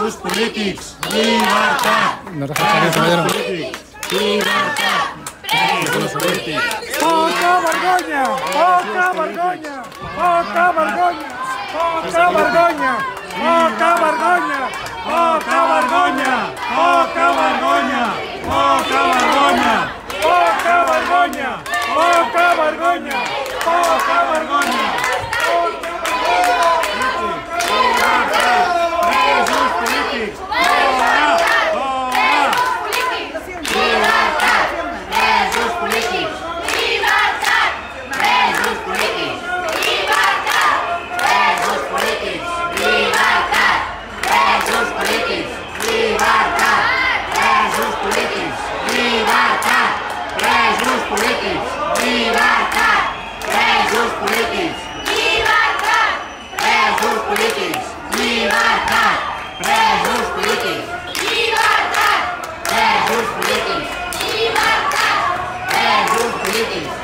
Presos polítics, llibertat! No te faltaré, caballero. Llibertat! Presos polítics! Poca vergonya! Poca vergonya! Poca vergonya! Poca vergonya! Poca vergonya! Poca vergonya! Poca vergonya! Poca vergonya! Poca vergonya! Poca vergonya! Poca vergonya! Presos polítics! Fora! Fora! Llibertat! Presos polítics! Llibertat! Presos polítics! Llibertat! Presos polítics! Llibertat! Presos polítics! Llibertat! Presos polítics! Llibertat! Presos polítics! Llibertat! Presos polítics! Llibertat! Presos polítics! Llibertat! Presos polítics! Llibertat! Presos polítics! Llibertat! Presos polítics!